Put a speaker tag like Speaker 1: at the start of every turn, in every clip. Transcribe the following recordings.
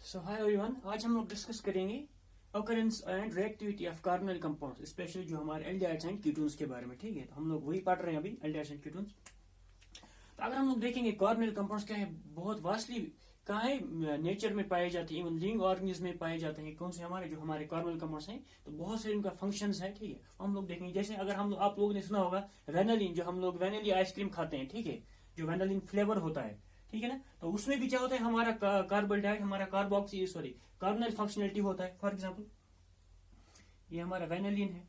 Speaker 1: सो hi everyone, आज हम लोग डिस्कस करेंगे occurrence and reactivity of carbonyl compounds, specially जो हमारे एल्डिहाइड्स एंड कीटोन्स के बारे में। ठीक है, तो हम लोग वही पढ़ रहे हैं अभी, एल्डिहाइड्स एंड कीटोन्स। तो अगर हम लोग देखेंगे कार्बोनिल कंपाउंड्स क्या है, बहुत वास्टली कहाँ है नेचर में पाए जाते हैं, इवन लिविंग ऑर्गेनिज्म में पाए जाते हैं। कौन से हमारे जो हमारे कार्बोनिल कंपाउंड्स हैं, तो बहुत से इनका फंक्शंस है। ठीक है, हम लोग देखेंगे जैसे अगर हम आप लोगों ने सुना होगा वेनिलिन, जो हम लोग वेनिली आइसक्रीम खाते हैं। ठीक है, जो वेनिलिन फ्लेवर होता है, ठीक है ना, तो उसमें भी क्या होता है, हमारा कार्बोहाइड्रेट, हमारा कार्बोनिल फंक्शनलिटी होता है। फॉर एग्जांपल ये हमारा वेनिलिन है,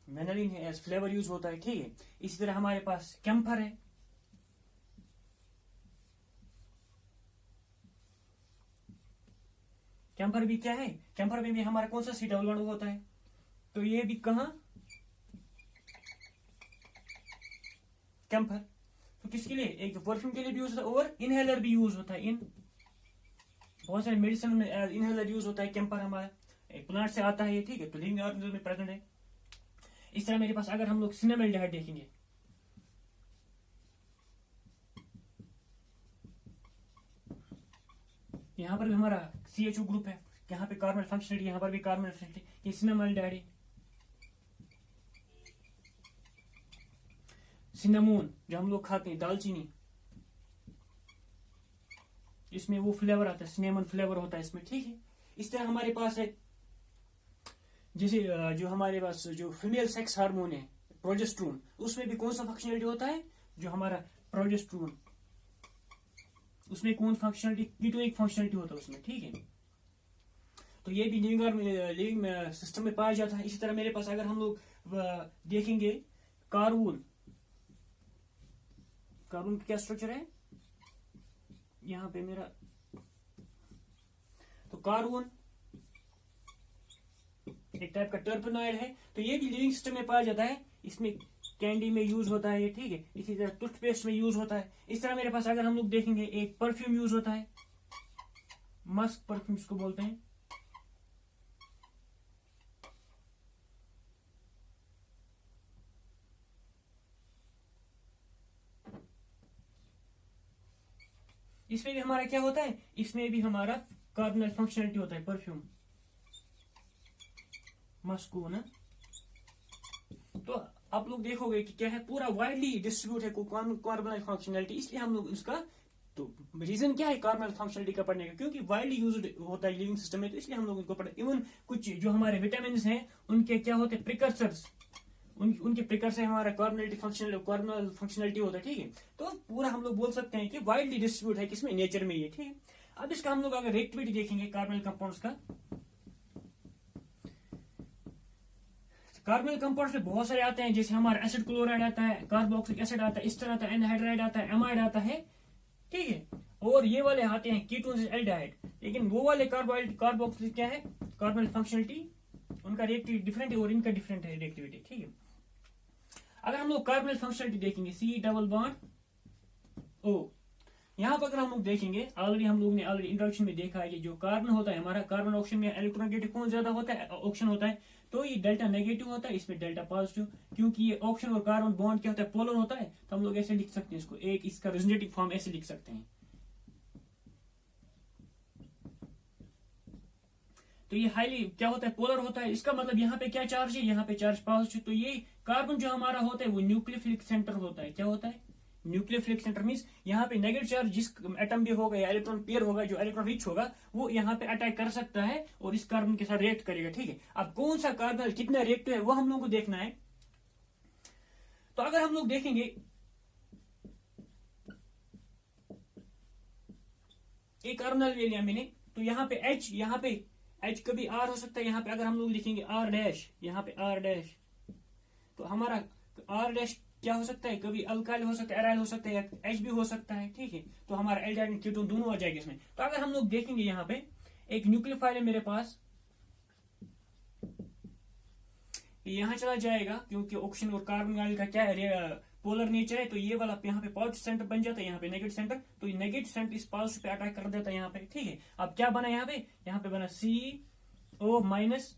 Speaker 1: वेनिलिन है, एज फ्लेवर यूज होता है। ठीक है, इसी तरह हमारे पास कैम्फर है। कैम्फर भी क्या है, कैम्फर में भी हमारा कौन सा सी डबल बॉन्ड होता है, तो ये भी कहा कैम्फर। तो किसके लिए, एक परफ्यूम के लिए भी यूज होता है और इनहेलर भी यूज होता है। इन बहुत सारे मेडिसिन में इनहेलर यूज होता है कैम्फर, हमारा एक प्लांट से आता है ये। ठीक है, तो लिविंग ऑर्गेनिज्म में प्रेजेंट है। इस तरह मेरे पास अगर हम लोग सिनेमल्डिहाइड देखेंगे, यहाँ पर भी हमारा CHO ग्रुप है, यहाँ पे कार्बन फंक्शनलिटी, यहाँ पर भी कार्बन फंक्शनलिटी, ये सिनेमल्डिहाइड है। सिनेमोन जो हम लोग खाते हैं, दालचीनी, इसमें वो फ्लेवर आता है, सिनेमन फ्लेवर होता है इसमें। ठीक है, इस तरह हमारे पास है जैसे जो हमारे पास जो फीमेल सेक्स हार्मोन है प्रोजेस्टेरोन, उसमें भी कौन सा फंक्शनलिटी होता है, जो हमारा प्रोजेस्टेरोन, उसमें कौन फंक्शनलिटी, कीटोनिक फंक्शनलिटी होता है उसमें। ठीक है, तो ये भी लिविंग सिस्टम में पाया जाता है। इसी तरह मेरे पास अगर हम लोग देखेंगे कार्बन का क्या स्ट्रक्चर है, यहां पे मेरा, तो कार्बन एक टाइप का टर्पेनॉइड है, तो ये भी लिविंग सिस्टम में पाया जाता है। इसमें कैंडी में यूज होता है ये। ठीक है, इसी तरह टूथपेस्ट में यूज होता है। इस तरह मेरे पास अगर हम लोग देखेंगे एक परफ्यूम यूज होता है, मस्क परफ्यूम इसको बोलते हैं। इसमें भी हमारा क्या होता है, इसमें भी हमारा कार्बोनिल फंक्शनलिटी होता है, परफ्यूम मस्को ना। तो आप लोग देखोगे कि क्या है, पूरा वाइडली डिस्ट्रीब्यूट है कार्बोनिल फंक्शनलिटी, इसलिए हम लोग इसका, तो रीजन क्या है कार्बोनिल फंक्शनलिटी का पढ़ने का, क्योंकि वाइडली यूज होता है लिविंग सिस्टम में, तो इसलिए हम लोग इनको पढ़े। इवन कुछ जो हमारे विटामिन हैं, उनके क्या होते हैं, प्रिकर्सर्स, उनके प्रिकर्सर हमारा कार्बोनिल फंक्शनलिटी होता है। ठीक है, तो पूरा हम लोग बोल सकते हैं कि वाइडली डिस्ट्रीब्यूट है किसमें, नेचर में ये। ठीक है, अब इसका हम लोग अगर रिएक्टिविटी देखेंगे कार्बोनिल कंपाउंड्स का, कार्बोनिल कंपाउंड्स में बहुत सारे आते हैं, जैसे हमारा एसिड क्लोराइड आता है, कार्बोक्सिलिक एसिड आता है, इस तरह आता है, एनहाइड्राइड आता है, एमाइड आता है। ठीक है, और ये वाले आते हैं कीटोन्स, एल्डिहाइड। लेकिन वो वाले कार्बोक्सिलिक क्या है, कार्बोनिल फंक्शनलिटी उनका रिएक्टिविटी डिफरेंट है और इनका डिफरेंट है रिएक्टिविटी। ठीक है, अगर हम लोग कार्बोनिल फंक्शनलिटी देखेंगे, C डबल बॉन्ड O, यहाँ पर अगर हम लोग देखेंगे, ऑलरेडी हम लोग ने ऑलरेडी इंट्रोडक्शन में देखा है कि जो कार्बन होता है हमारा, कार्बन ऑक्सीजन में इलेक्ट्रोनेगेटिव कौन ज्यादा होता है, ऑक्सीजन होता है, तो ये डेल्टा नेगेटिव होता है, इसमें डेल्टा पॉजिटिव। क्योंकि ये ऑक्सीजन और कार्बन बॉन्ड क्या होता है, पोलर होता है, तो हम लोग ऐसे लिख सकते हैं इसको, एक इसका रेजोनेटिव फॉर्म ऐसे लिख सकते हैं। तो ये हाईली क्या होता है, पोलर होता है। इसका मतलब यहाँ पे क्या चार्ज है, यहाँ पे चार्ज पॉजिटिव। तो ये कार्बन जो हमारा होता है वो न्यूक्लियोफिलिक सेंटर होता है। क्या होता है, न्यूक्लियोफिलिक सेंटर मींस यहाँ पे नेगेटिव चार्ज जिस एटम भी होगा या इलेक्ट्रॉन पेयर होगा, जो इलेक्ट्रॉन रिच होगा, वो यहाँ पे अटैक कर सकता है और इस कार्बन के साथ रिएक्ट करेगा। ठीक है, अब कौन सा कार्बन कितना रिएक्टिव है वो हम लोग को देखना है। तो अगर हम लोग देखेंगे एक कार्बोनिल ले लिया मैंने, तो यहाँ पे H कभी R हो सकता है। यहाँ पे अगर हम लोग लिखेंगे R डैश, यहाँ पे R डैश, तो हमारा R डैश क्या हो सकता है, कभी अल्काइल हो सकता है, एराइल हो सकता है, या H भी हो सकता है। ठीक है, तो हमारा एल्डिहाइड कीटोन दोनों आ जाएगा इसमें। तो अगर हम लोग देखेंगे यहाँ पे एक न्यूक्लियोफाइल है मेरे पास, ये यहाँ चला जाएगा, क्योंकि ऑक्सीजन और कार्बन का क्या है, पोलर नेचर है। तो ये वाला यहाँ पे पॉजिटिव सेंटर बन जाता है, यहाँ पे नेगेटिव सेंटर, तो ये नेगेटिव सेंटर इस पॉजिटिव पे अटैक कर देता है यहाँ पे, ठीक है। अब क्या बना यहाँ पे बना CO माइनस,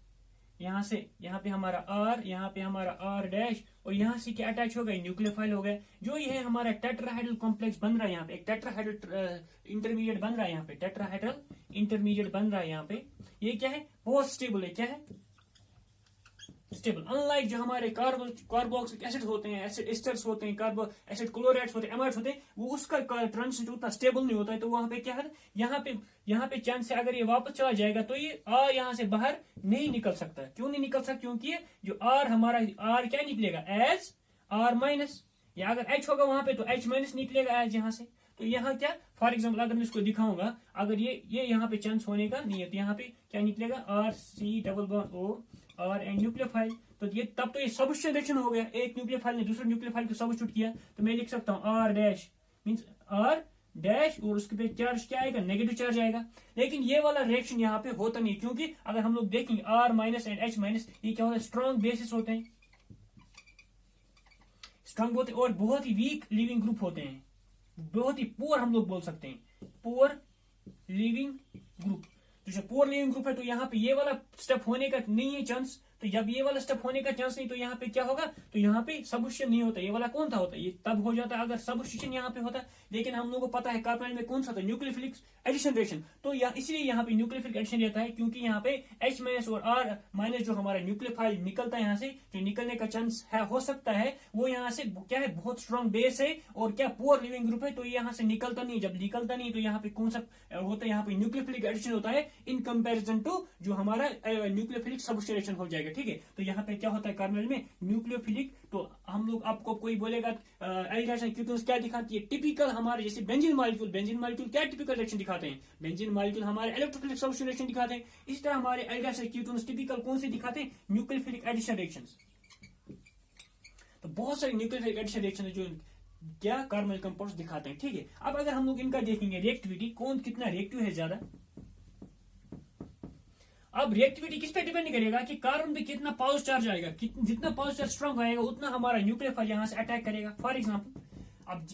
Speaker 1: यहाँ से यहाँ पे हमारा R, यहाँ पे हमारा R डैश, और यहाँ से क्या अटैच हो गए, न्यूक्लियोफाइल हो गए। जो ये है हमारा टेट्राहाइड्रल कॉम्प्लेक्स बन रहा है यहाँ पे, एक टेट्राहाइड्रल इंटरमीडिएट बन रहा है यहाँ पे, टेट्राहाइड्रल इंटरमीडिएट बन रहा है यहाँ पे। ये क्या है, बहुत स्टेबल है, क्या है, स्टेबल। अनलाइक जो हमारे कार्बोक्सिलिक एसिड होते हैं, एसिड एस्टर्स होते हैं, कार्बो एसिड क्लोराइड्स होते हैं, एमाइड्स होते हैं, वो उसका ट्रांजिशन उतना स्टेबल नहीं होता है। तो वहां पे क्या है, यहाँ पे चांस है अगर ये वापस चला जाएगा तो ये R यहाँ से बाहर नहीं निकल सकता। क्यों नहीं निकल सकता, क्योंकि ये जो R हमारा R क्या निकलेगा, एज R माइनस, या अगर H होगा वहां पे तो H माइनस निकलेगा एज यहाँ से। तो यहाँ क्या, फॉर एग्जाम्पल अगर मैं इसको दिखाऊंगा, अगर ये यहाँ पे चांस होने का नहीं है, तो यहाँ पे क्या निकलेगा, RC⋯O और एंड न्यूक्लियोफाइल। तो ये तब तो ये सबस्टिट्यूशन रिएक्शन हो गया, एक न्यूक्लियोफाइल ने दूसरे न्यूक्लियोफाइल को सबस्टिट्यूट किया। तो मैं लिख सकता हूँ R dash means R dash, और उसके पे चार्ज क्या आएगा, नेगेटिव चार्ज आएगा। लेकिन ये वाला रिएक्शन यहाँ पे होता नहीं, क्योंकि अगर हम लोग देखेंगे R minus and H minus, ये क्या होता है, स्ट्रॉन्ग बेसिस होते हैं, स्ट्रॉन्ग होते हैं, और बहुत ही वीक लिविंग ग्रुप होते हैं, बहुत ही पुअर हम लोग बोल सकते हैं, पुअर लिविंग ग्रुप। तो जो पुअर लिविंग ग्रुप है, तो यहाँ पे ये वाला स्टेप होने का नहीं है चांस। तो जब ये वाला स्टेप होने का चांस नहीं, तो यहाँ पे क्या होगा, तो यहाँ पे सबस्टिट्यूशन नहीं होता। ये वाला कौन था होता है, ये तब हो जाता है अगर सबस्टिट्यूशन यहाँ पे होता है। लेकिन हम लोगों को पता है कार्बोनाइल में कौन सा था, न्यूक्लियोफिलिक एडिशन रिएक्शन। तो इसलिए यहाँ पे न्यूक्लियोफिलिक एडिशन रहता है, क्योंकि यहाँ पे H माइनस और R माइनस जो हमारा न्यूक्लियोफाइल निकलता है यहाँ से, जो निकलने का चांस है हो सकता है, वो यहाँ से क्या है, बहुत स्ट्रॉन्ग बेस है और क्या पुअर लिविंग ग्रुप है, तो ये यहाँ से निकलता नहीं। जब निकलता नहीं तो यहाँ पे कौन सा होता है, यहाँ पे न्यूक्लियोफिलिक एडिशन होता है इन कंपेरिजन टू जो हमारा न्यूक्लियोफिलिक सबस्टिट्यूशन हो जाएगा, ठीक है। तो यहाँ पे क्या होता है कार्बोनाइल में, न्यूक्लियोफिलिक। तो हम लोग, आपको कोई बोलेगा एल्डिहाइड्स एंड कीटोन्स क्या दिखाती है, टिपिकल हमारे जैसे बेंजीन मॉलिक्यूल क्या टिपिकल रिएक्शन दिखाते हैं, बेंजीन मॉलिक्यूल हमारे इलेक्ट्रोफिलिक सबस्टिट्यूशन रिएक्शन दिखाते हैं। इस तरह हमारे एल्डिहाइड्स एंड कीटोन्स टिपिकल कौन से दिखाते हैं, न्यूक्लियोफिलिक एडिशन रिएक्शंस। तो बहुत सारे न्यूक्लियोफिलिक एडिशन रिएक्शन जो क्या कार्बोनाइल कंपाउंड्स दिखाते हैं, ठीक है। अब अगर हम लोग इनका देखेंगे रिएक्टिविटी, कौन कितना रिएक्टिव है ज्यादा। अब रिएक्टिविटी किस पे डिपेंड करेगा कि कार्बन पे कितना पॉजिटिव चार्ज आएगा, जितना पॉजिटिव चार्ज स्ट्रांग आएगा उतना हमारा न्यूक्लियोफाइल यहाँ से अटैक करेगा। फॉर एग्जांपल, अब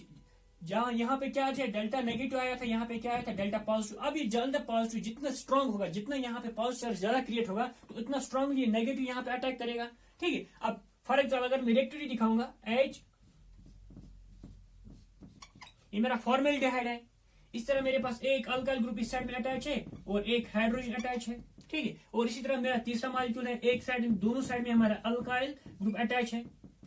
Speaker 1: जहां यहाँ पे क्या है, डेल्टा नेगेटिव आया था, यहाँ पे क्या आया था, डेल्टा पॉजिटिव। अब ये डेल्टा पॉजिटिव जितना स्ट्रांग होगा, जितना यहाँ पे पॉजिटिव चार्ज ज्यादा क्रिएट होगा, तो इतना स्ट्रांगली नेगेटिव यहाँ पे अटैक करेगा, ठीक है। अब फॉर एग्जाम्पल अगर मैं रिएक्टिविटी दिखाऊंगा, H, ये मेरा फॉर्मेल्डिहाइड है, इस तरह मेरे पास एक अल्काइल ग्रुप इस साइड में अटैच है और एक हाइड्रोजन अटैच है, ठीक है। और इसी तरह मेरा तीसरा मॉलिक्यूल है, एक साइड में, दोनों साइड में हमारा अल्काइल ग्रुप अटैच है,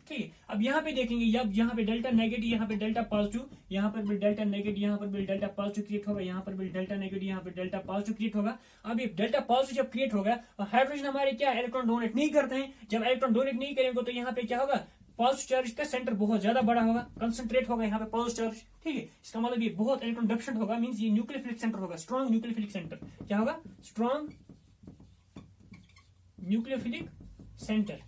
Speaker 1: ठीक है। अब यहाँ पे देखेंगे, जब यहाँ पे डेल्टा नेगेटिव, यहाँ पे डेल्टा पॉजिटिव, यहाँ पर भी डेल्टा नेगेटिव, यहाँ पर भी डेल्टा पॉजिटिव क्रिएट होगा, यहाँ पर भी डेल्टा नेगेटिव, यहाँ पे डेल्टा पॉजिटिव क्रिएट होगा। अब ये डेल्टा पॉजिटिव जब क्रिएट होगा, हाइड्रोजन हमारे क्या इलेक्ट्रॉन डोनेट नहीं करते हैं। जब इलेक्ट्रॉन डोनेट नहीं करेंगे तो यहाँ पे क्या होगा, पॉजिटिव चार्ज का सेंटर बहुत ज्यादा बड़ा होगा, कंसंट्रेट होगा यहाँ पे पॉजिटिव चार्ज, ठीक है। इसका मतलब ये बहुत इलेक्ट्रॉन डेफिशिएंट होगा, मींस ये न्यूक्लियोफिलिक सेंटर होगा, स्ट्रॉन्ग न्यूक्लियोफिलिक सेंटर। क्या होगा, स्ट्रॉन्ग न्यूक्लियोफिलिक सेंटर,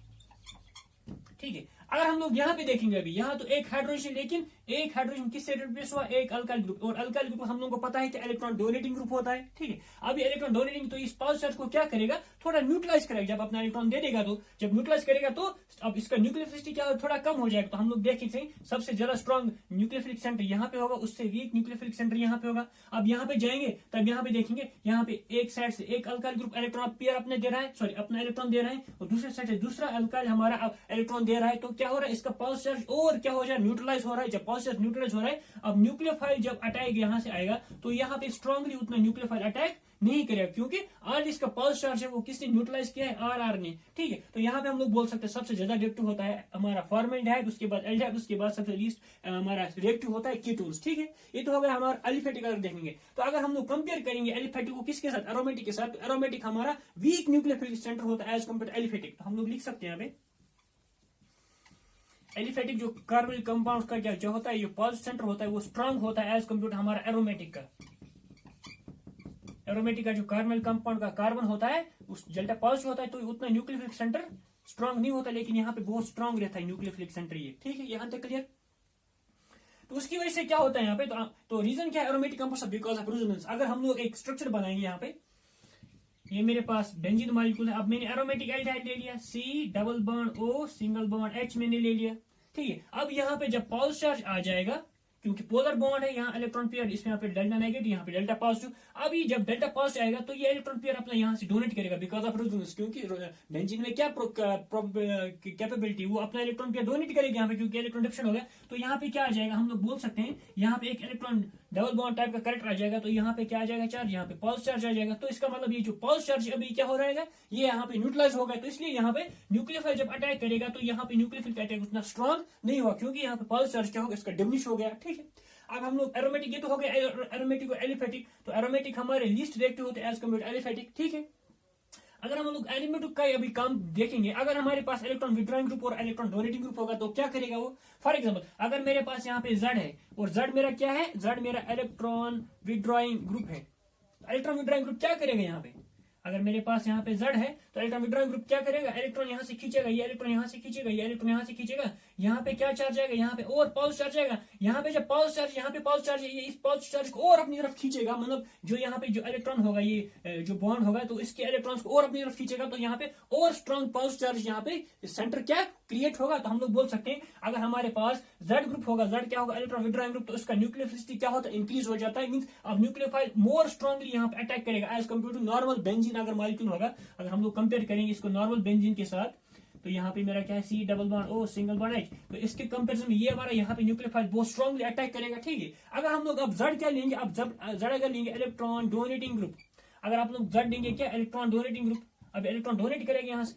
Speaker 1: ठीक है। अगर हम लोग यहाँ पे देखेंगे, अभी यहाँ तो एक हाइड्रोजन, लेकिन एक हाइड्रोजन किससे रिप्लेस हुआ, एक अल्काइल ग्रुप। और अल्काइल ग्रुप हम लोगों को पता है कि इलेक्ट्रॉन डोनेटिंग ग्रुप होता है, ठीक है। अब ये इलेक्ट्रॉन डोनेटिंग, तो इस पॉजिटिव चार्ज को क्या करेगा, थोड़ा न्यूट्रलाइज करेगा। जब अपना इलेक्ट्रॉन दे देगा, तो जब न्यूट्रलाइज करेगा तो अब इसका न्यूक्लियोफिलिसिटी क्या थोड़ा कम हो जाएगा। तो हम लोग देखेंगे सबसे ज्यादा स्ट्रॉन्ग न्यूक्लियोफिलिक सेंटर यहाँ पे होगा, उससे वीक न्यूक्लियोफिलिक सेंटर यहाँ पे होगा। अब यहाँ पे जाएंगे तब यहाँ पे देखेंगे, यहाँ पे एक साइड से एक अल्काइल ग्रुप इलेक्ट्रॉन पेयर अपने दे रहा है, सॉरी अपना इलेक्ट्रॉन दे रहा है, और दूसरे साइड से दूसरा अल्काइल हमारा इलेक्ट्रॉन दे रहा है। तो क्या हो रहा है, इसका पॉजिटिव चार्ज और क्या हो जाए, न्यूट्रलाइज हो रहा है। जब पॉजिटिव चार्ज न्यूट्रलाइज हो रहा है, अब न्यूक्लियोफाइल जब अटैक यहाँ से आएगा, तो यहाँ पे स्ट्रांगली उतना न्यूक्लियोफाइल अटैक नहीं करेगा, क्योंकि आर इसका पॉजिटिव चार्ज है वो किसने न्यूट्रलाइज किया है, आर ने, ठीक है। तो यहाँ पे हम लोग बोल सकते हैं सबसे ज्यादा रिएक्टिव होता है हमारा फॉर्मेल्डिहाइड, उसके बाद एल्डिहाइड, उसके बाद सबसे लीस्ट हमारा रिएक्टिव होता है कीटोन्स, ठीक है। ये तो हो गया हमारा एलिफेटिक। अगर देखेंगे तो अगर हम लोग कंपेयर करेंगे एलिफेटिक को किसके साथ, एरोमेटिक के साथ, तो एरोमेटिक हमारा वीक न्यूक्लियोफिलिक सेंटर होता है एज कम्पेयर एलिफेटिक। तो हम लोग लिख सकते हैं यहाँ पे एलिफेटिक जो कार्बोनिल कंपाउंड का क्या जो होता है, ये पॉजिटिव सेंटर होता है, वो स्ट्रांग होता है एज कम्पेयर हमारा एरोमेटिक का। एरोमेटिक का जो कार्बोनिल कंपाउंड का कार्बन होता है उस डेल्टा पॉजिटिव होता है, तो उतना न्यूक्लियोफिलिक सेंटर स्ट्रांग नहीं होता, लेकिन यहाँ पे बहुत स्ट्रांग रहता है न्यूक्लियोफिलिक सेंटर, ये ठीक है। यहाँ तक क्लियर। तो उसकी वजह से क्या होता है यहाँ पे, तो रीजन क्या है, aromatic compound because of resonance. अगर हम लोग एक स्ट्रक्चर बनाएंगे यहाँ पे, ये मेरे पास बेंजीन मॉलिक्यूल है। अब मैंने एरोमेटिक एल्डिहाइड ले लिया, C double bond O single bond H मैंने ले लिया, ठीक है। अब यहाँ पे जब पॉजिटिव चार्ज आ जाएगा, क्योंकि पोलर बॉन्ड है, यहाँ इलेक्ट्रॉन पेयर, इसमें यहाँ पे डेल्टा नेगेटिव, यहाँ पे डेल्टा पॉजिटिव। अभी जब डेल्टा पॉजिटिव आएगा तो ये इलेक्ट्रॉन पेयर अपना यहाँ से डोनेट करेगा बिकॉज ऑफ रेजोनेंस, क्योंकि बेंजीन में क्या कैपेबिलिटी, वो अपना इलेक्ट्रॉन पेयर डोनेट करेगा यहाँ पे, क्योंकि इलेक्ट्रॉन डिफ्यूजन होगा। तो यहाँ पे क्या आ जाएगा, हम लोग बोल सकते हैं यहाँ पे एक इलेक्ट्रॉन डबल बॉन्ड टाइप का करंट आ जाएगा। तो यहाँ पे क्या आ जाएगा, चार्ज, यहाँ पे पॉजिटिव चार्ज आ जाएगा। तो इसका मतलब ये जो पॉजिटिव चार्ज अभी क्या हो रहेगा, ये यहाँ पे न्यूट्रलाइज होगा। तो इसलिए यहाँ पे न्यूक्लियोफाइल जब अटैक करेगा तो यहाँ पे न्यूक्लियोफाइल का अटैक उतना स्ट्रॉन्ग नहीं हुआ, क्योंकि यहाँ पे पॉजिटिव चार्ज क्या होगा, इसका डिमिनिश हो गया, ठीक है। अब हम लोग एरोमेटिक, ये तो हो गया एरोमेटिक और एलिफेटिक। तो एरोमेटिक हमारे लीस्ट रिएक्टिव होते हैं एज कम्पेयर टू एलिफेटिक, ठीक है। अगर हम लोग एलिमेंटिक का अभी काम देखेंगे, अगर हमारे पास इलेक्ट्रॉन विड्रॉइंग ग्रुप और इलेक्ट्रॉन डोनेटिंग ग्रुप होगा तो क्या करेगा वो। फॉर एग्जांपल अगर मेरे पास यहाँ पे Z है और Z मेरा क्या है, Z मेरा इलेक्ट्रॉन विड्रॉइंग ग्रुप है। इलेक्ट्रॉन विड्रॉइंग ग्रुप क्या करेगा यहाँ पे, अगर मेरे पास यहाँ पे Z है तो इलेक्ट्रॉन विड्रॉइंग ग्रुप क्या करेगा, इलेक्ट्रॉन यहाँ से खींचेगा, ये इलेक्ट्रॉन यहाँ से खींचेगा, ये इलेक्ट्रॉन यहाँ से खींचेगा, यहाँ पे क्या चार्ज आएगा, यहाँ पे और पॉजिटिव चार्ज आएगा। यहाँ पे जब पॉजिटिव चार्ज, यहाँ पे पॉजिटिव चार्ज, ये इस पॉजिटिव चार्ज को और अपनी तरफ खींचेगा, मतलब जो यहाँ पे जो इलेक्ट्रॉन होगा, ये जो बॉन्ड होगा तो इसके इलेक्ट्रॉन्स को और अपनी तरफ खींचेगा। तो यहाँ पे और स्ट्रॉन्ग पॉजिटिव चार्ज यहाँ पे सेंटर क्या क्रिएट होगा। तो हम लोग बोल सकते हैं अगर हमारे पास Z ग्रुप होगा, Z क्या होगा, इलेक्ट्रॉन विड्रॉइंग ग्रुप, तो इसका न्यूक्लियोफिलिसिटी क्या होता है, इंक्रीज हो जाता है। मींस अब न्यूक्लियोफाइल मोर स्ट्रांगली यहाँ पे अटैक करेगा as compare to normal benzene अगर मॉलिक्यूल होगा। अगर हम लोग कंपेयर करेंगे इसको नॉर्मल बेंजीन के साथ, तो यहाँ पे मेरा क्या है, C double bond O single bond H, तो इसके कंपैरिजन में ये हमारा यहाँ पे न्यूक्लियोफाइल बहुत स्ट्रांगली अटैक करेगा, ठीक है। अगर हम लोग अब Z क्या लेंगे, अब Z अगर लेंगे इलेक्ट्रॉन डोनेटिंग ग्रुप, अगर आप लोग Z लेंगे क्या, इलेक्ट्रॉन डोनेटिंग ग्रुप, अब इलेक्ट्रॉन डोनेट करेगा यहाँ से।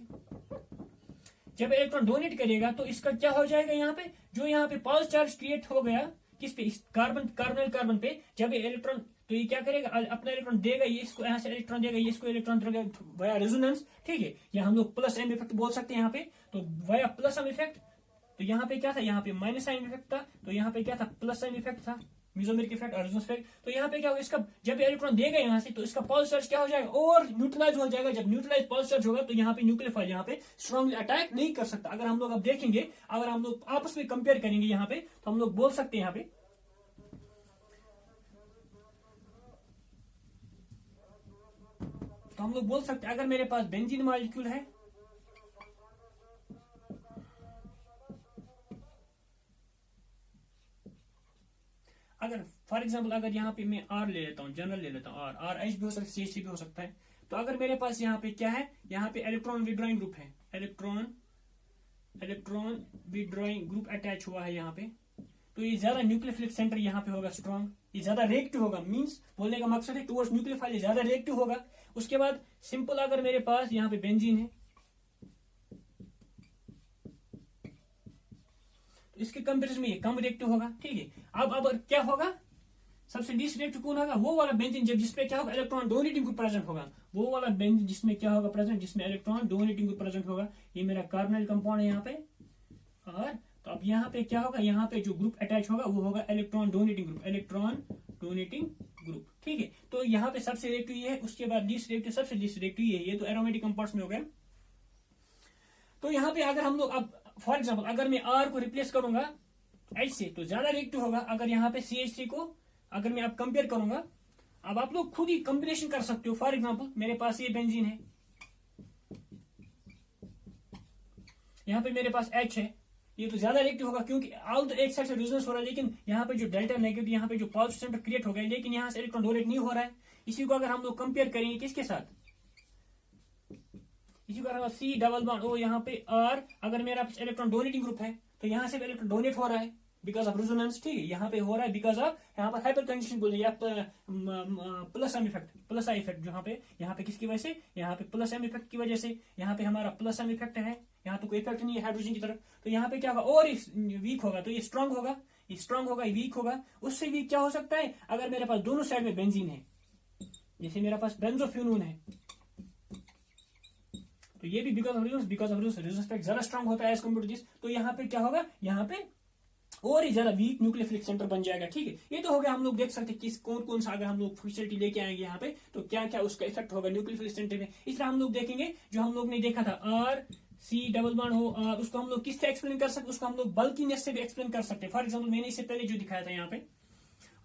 Speaker 1: जब इलेक्ट्रॉन डोनेट करेगा तो इसका क्या हो जाएगा, यहाँ पे जो यहाँ पे पॉजिटिव चार्ज क्रिएट हो गया किस पे, कार्बन पे, जब ये इलेक्ट्रॉन, तो ये क्या करेगा, अपना इलेक्ट्रॉन देगा, ये इसको यहाँ से इलेक्ट्रॉन देगा, ये इसको इलेक्ट्रॉन देगा वाया रेजोनेंस, ठीक है। या हम लोग प्लस एम इफेक्ट बोल सकते हैं यहाँ पे, तो वाया प्लस एम इफेक्ट। तो यहाँ पे क्या था, यहाँ पे माइनस साइन इफेक्ट था, तो यहाँ पे क्या था, प्लस साइन इफेक्ट था, मेसोमेरिक इफेक्ट और रेजोनेंस इफेक्ट। तो यहाँ पे क्या होगा, इसका जब इलेक्ट्रॉन देगा यहाँ से तो इसका पॉजिटिव चार्ज क्या हो जाएगा और न्यूट्रलाइज हो जाएगा। जब न्यूट्रलाइज पॉजिटिव चार्ज होगा तो यहाँ पे न्यूक्लियोफाइल यहाँ पे स्ट्रांगली अटैक नहीं कर सकता। अगर हम लोग अब देखेंगे, अगर हम लोग आपस में कंपेयर करेंगे यहाँ पे, तो हम लोग बोल सकते हैं यहाँ पे, तो हम लोग बोल सकते हैं अगर मेरे पास बेंजीन मॉलिक्यूल है, अगर फॉर एग्जांपल अगर यहाँ पे मैं R ले लेता हूँ, जनरल ले लेता हूँ, R H भी हो सकता है, CH भी हो सकता है। तो अगर मेरे पास यहाँ पे क्या है, यहाँ पे इलेक्ट्रॉन विड्रॉइंग ग्रुप है, इलेक्ट्रॉन विड्रॉइंग ग्रुप अटैच हुआ है यहाँ पे, तो ये ज्यादा न्यूक्लियोफिलिक सेंटर यहाँ पे होगा स्ट्रॉन्ग, ये ज्यादा रिएक्टिव होगा। मींस बोलने का मकसद है टुवर्ड्स न्यूक्लियोफाइल ज्यादा रिएक्टिव होगा। उसके बाद सिंपल अगर मेरे पास यहाँ पे बेंजीन है, तो इसके कंपेरिजन में ये कम रिएक्टिव होगा, ठीक है। अब क्या होगा, सबसे लीस्ट रिएक्टिव कौन होगा, वो वाला बेंजीन जब जिसमें क्या होगा, इलेक्ट्रॉन डोनेटिंग ग्रुप प्रेजेंट होगा, वो वाला बेंजीन जिसमें क्या होगा प्रेजेंट, जिसमें इलेक्ट्रॉन डोनेटिंग ग्रुप प्रेजेंट होगा। ये मेरा कार्बोनाइल कंपाउंड है यहाँ पे, और तो अब यहाँ पे क्या होगा, यहाँ पे जो ग्रुप अटैच होगा वो होगा इलेक्ट्रॉन डोनेटिंग ग्रुप, ठीक है। तो यहाँ पे सबसे रिएक्टिव ये है, उसके बाद लीस्ट रिएक्टिव, सबसे लीस्ट रिएक्टिव ये है। ये तो एरोमेटिक कंपाउंड्स में हो गया। तो यहाँ पे अगर हम लोग अब फॉर एग्जाम्पल अगर मैं R को रिप्लेस करूंगा H से तो ज्यादा रिएक्टिव होगा। अगर यहाँ पे CH3 को अगर मैं अब कंपेयर करूंगा, अब आप लोग खुद ही कंबिनेशन कर सकते हो। फॉर एग्जाम्पल मेरे पास ये बेंजीन है, यहाँ पे मेरे पास H है, ये तो ज्यादा रिएक्टिव होगा क्योंकि ऑल तो एक साइड से रेजोनेंस हो रहा है, लेकिन यहाँ पे जो डेल्टा नेगेटिव, यहाँ पे जो पॉजिटिव सेंटर क्रिएट हो गया, लेकिन यहाँ से इलेक्ट्रॉन डोनेट नहीं हो रहा है। इसी को अगर हम लोग कंपेयर करेंगे किसके साथ, इसी को अगर सी डबल बॉन्ड ओ यहाँ पे R, अगर मेरा इलेक्ट्रॉन डोनेटिंग ग्रुप है तो यहाँ से इलेक्ट्रॉन डोनेट हो रहा है बिकॉज ऑफ रेजोनेंस, ठीक है। यहाँ पे हो रहा है बिकॉज ऑफ यहाँ पर हाइपर कंडीशन बोल रही है plus M effect, plus I effect, यहाँ पे किसकी वजह से, यहाँ पे प्लस एम इफेक्ट की वजह से, यहाँ पे हमारा प्लस एम इफेक्ट है, यहाँ तो कोई इफेक्ट नहीं है हाइड्रोजन की तरफ। तो यहाँ पे क्या होगा, और वीक होगा, तो ये स्ट्रांग होगा, ये स्ट्रांग होगा, ये वीक होगा। उससे वीक क्या हो सकता है, अगर मेरे पास दोनों साइड में बेंजीन है, जैसे मेरे पास बेंजोफ्यूनोन है, तो ये भी बिकॉज ऑफ रेजोनेंस ज्यादा स्ट्रांग होता है एज कम्पेयर टू दिस। तो यहाँ पे क्या होगा, यहाँ पे और ही ज्यादा वीक न्यूक्लियोफिलिक सेंटर बन जाएगा, ठीक है। ये तो हो गया, हम लोग देख सकते हैं कि कौन कौन सा अगर हम लोग फैसिलिटी लेके आएंगे यहाँ पे तो क्या क्या उसका इफेक्ट होगा न्यूक्लियोफिलिक सेंटर में। इस तरह हम लोग देखेंगे जो हम लोग ने देखा था R C डबल बॉन्ड हो R, उसको हम लोग किससे एक्सप्लेन कर सकते, उसको हम लोग बल्कीनेस से भी एक्सप्लेन कर सकते हैं। फॉर एग्जाम्पल मैंने इससे पहले जो दिखाया था यहाँ पे,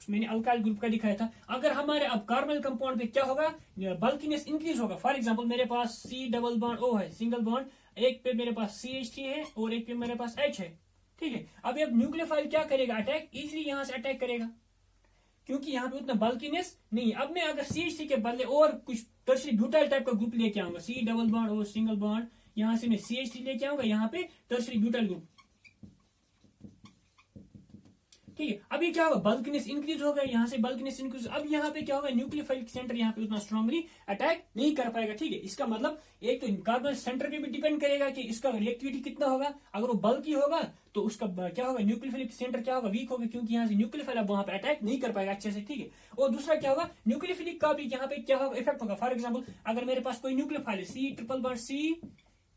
Speaker 1: मैंने अल्काइल ग्रुप का दिखाया था। अगर हमारे अब कार्बोनिल कंपाउंड पे क्या होगा, बल्कीनेस इंक्रीज होगा। फॉर एग्जांपल मेरे पास C डबल बॉन्ड O है, सिंगल बॉन्ड, एक पे मेरे पास CH3 है और एक पे मेरे पास H है, ठीक है। अब न्यूक्लियोफाइल क्या करेगा, अटैक इजिली यहां से अटैक करेगा, क्योंकि यहाँ पे उतना बल्कीनेस नहीं। अब मैं अगर CH3 के बदले और कुछ टर्शरी ब्यूटाइल टाइप का ग्रुप लेके आऊंगा, C डबल बॉन्ड और सिंगल बॉन्ड, यहां से मैं CH3 लेके आऊंगा, यहाँ पे टर्शरी ब्यूटाइल ग्रुप, ठीक है। अभी क्या होगा, बल्कनेस इंक्रीज होगा, यहाँ से बल्कनेस इंक्रीज। अब यहाँ पे क्या होगा, न्यूक्लियोफाइल सेंटर यहाँ पे उतना स्ट्रांगली अटैक नहीं कर पाएगा, ठीक है। इसका मतलब एक तो कार्बन सेंटर पे भी डिपेंड करेगा कि इसका रिएक्टिविटी कितना होगा। अगर वो बल्की होगा तो उसका क्या होगा, न्यूक्लियोफिलिक सेंटर क्या होगा, वीक होगा, क्योंकि यहाँ से न्यूक्लियोफाइल अब वहां पे अटैक नहीं कर पाएगा अच्छे से, ठीक है। और दूसरा क्या होगा, न्यूक्लियोफिलिक का भी यहाँ पे क्या होगा, इफेक्ट होगा। फॉर एग्जाम्पल अगर मेरे पास कोई न्यूक्लियोफाइल है, C ट्रिपल बॉन्ड C,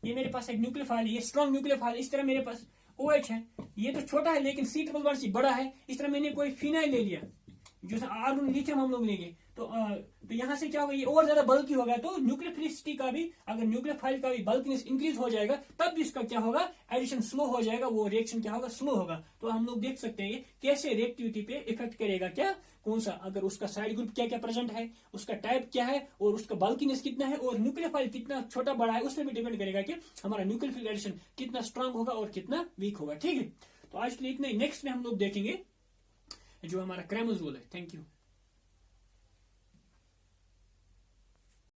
Speaker 1: ये मेरे पास एक न्यूक्लियोफाइल है, ये स्ट्रॉन्ग न्यूक्लियोफाइल, इस तरह मेरे पास OH है, ये तो छोटा है लेकिन C ट्रिपल बॉन्ड C बड़ा है। इस तरह मैंने कोई फिनाइल ले लिया, जो आर्गन लिथियम हम लोग लेंगे, तो यहाँ से क्या होगा, ये और ज्यादा बल्कि होगा। तो न्यूक्लियोफिलिसिटी का भी, अगर न्यूक्लियोफाइल का भी बल्कनेस इंक्रीज हो जाएगा, तब भी इसका क्या होगा, एडिशन स्लो हो जाएगा, वो रिएक्शन क्या होगा, स्लो होगा। तो हम लोग देख सकते हैं कैसे रिएक्टिविटी पे इफेक्ट करेगा, क्या कौन सा, अगर उसका साइड ग्रुप क्या क्या प्रेजेंट है, उसका टाइप क्या है, और उसका बल्कीनेस कितना है, और न्यूक्लियोफाइल कितना छोटा बड़ा है, उसमें भी डिपेंड करेगा कि हमारा न्यूक्लियोफिलिक एडिशन कितना स्ट्रांग होगा और कितना वीक होगा, ठीक है। तो आज के लिए इतना ही। नेक्स्ट में हम लोग देखेंगे जो हमारा क्रैमर्स रूल है। Thank you.